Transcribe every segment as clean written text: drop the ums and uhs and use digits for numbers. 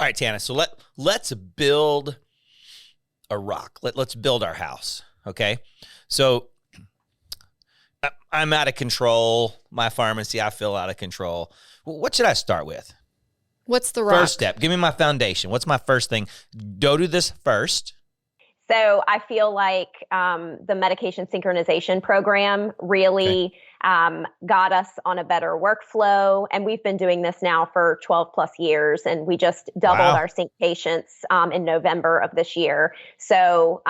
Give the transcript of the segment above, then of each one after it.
All right, Tana. So let's build a rock. Let's build our house. Okay. So I'm out of control. My pharmacy, I feel out of control. What should I start with? What's the rock? First step. Give me my foundation. What's my first thing? Go do this first. So I feel like the medication synchronization program really got us on a better workflow. And we've been doing this now for 12 plus years. And we just doubled our sync patients in November of this year. So,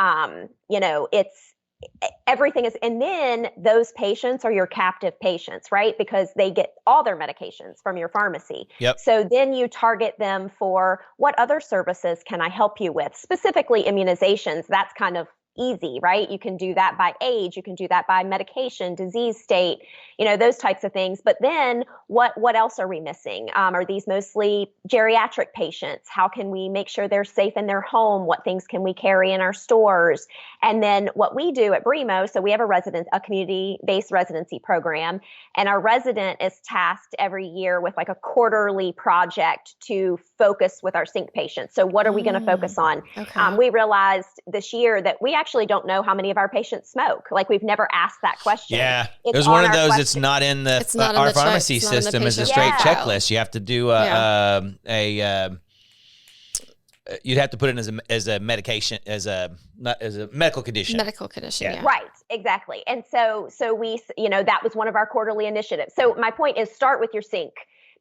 everything is, and then those patients are your captive patients, right? Because they get all their medications from your pharmacy. Yep. So then you target them for what other services can I help you with? Specifically immunizations. That's kind of easy, right? You can do that by age, you can do that by medication, disease state, those types of things. But then what else are we missing? Are these mostly geriatric patients? How can we make sure they're safe in their home? What things can we carry in our stores? And then what we do at Bremo, so we have a community-based residency program, and our resident is tasked every year with like a quarterly project to focus with our sync patients. So what are we going to focus on? Okay. We realized this year that we actually don't know how many of our patients smoke. Like we've never asked that question. Yeah. It's There's one of on our those question. it's not in the It's not in our the check- pharmacy it's not in the system is a patient straight file. checklist. You have to do you'd have to put it as a medication, as a medical condition. Medical condition, yeah. Right, exactly. And so we, that was one of our quarterly initiatives. So my point is start with your sync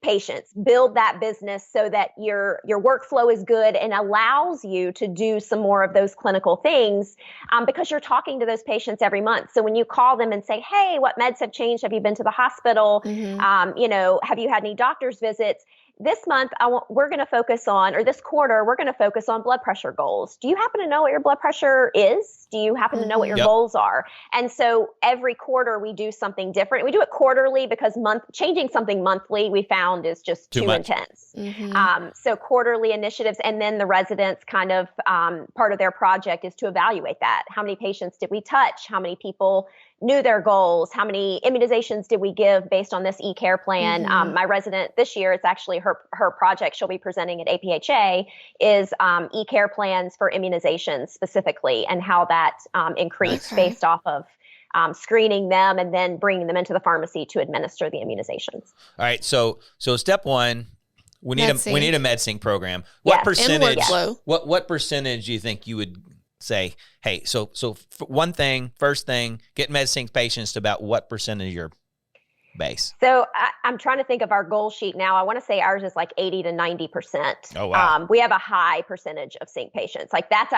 patients, build that business so that your workflow is good and allows you to do some more of those clinical things because you're talking to those patients every month. So when you call them and say, hey, what meds have changed? Have you been to the hospital? Have you had any doctor's visits? This month, we're going to focus on, or this quarter, we're going to focus on blood pressure goals. Do you happen to know what your blood pressure is? Do you happen to know what your goals are? And so every quarter we do something different. We do it quarterly because changing something monthly we found is just too intense. So quarterly initiatives, and then the residents kind of part of their project is to evaluate that. How many patients did we touch? How many people knew their goals? How many immunizations did we give based on this e-care plan? My resident this year, it's actually her project she'll be presenting at APHA is e-care plans for immunizations specifically, and how that increased based off of screening them and then bringing them into the pharmacy to administer the immunizations. All right. So step one, we need a MedSync program. What percentage? What percentage do you think you would say, hey, so first thing, get MedSync patients to about what percentage of your base? So I'm trying to think of our goal sheet now. I want to say ours is like 80 to 90%. Oh, wow. We have a high percentage of sync patients. Like that's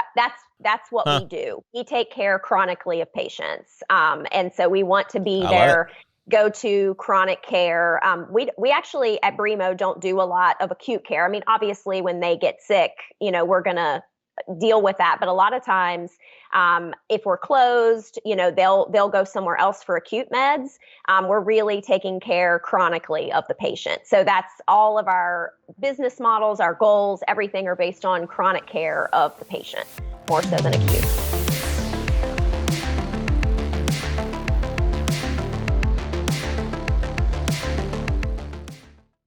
what we do. We take care chronically of patients. And so we want to be their go-to chronic care. We actually at Bremo don't do a lot of acute care. I mean, obviously when they get sick, we're going to deal with that. But a lot of times, if we're closed, they'll go somewhere else for acute meds. We're really taking care chronically of the patient. So that's all of our business models, our goals, everything are based on chronic care of the patient, more so than acute.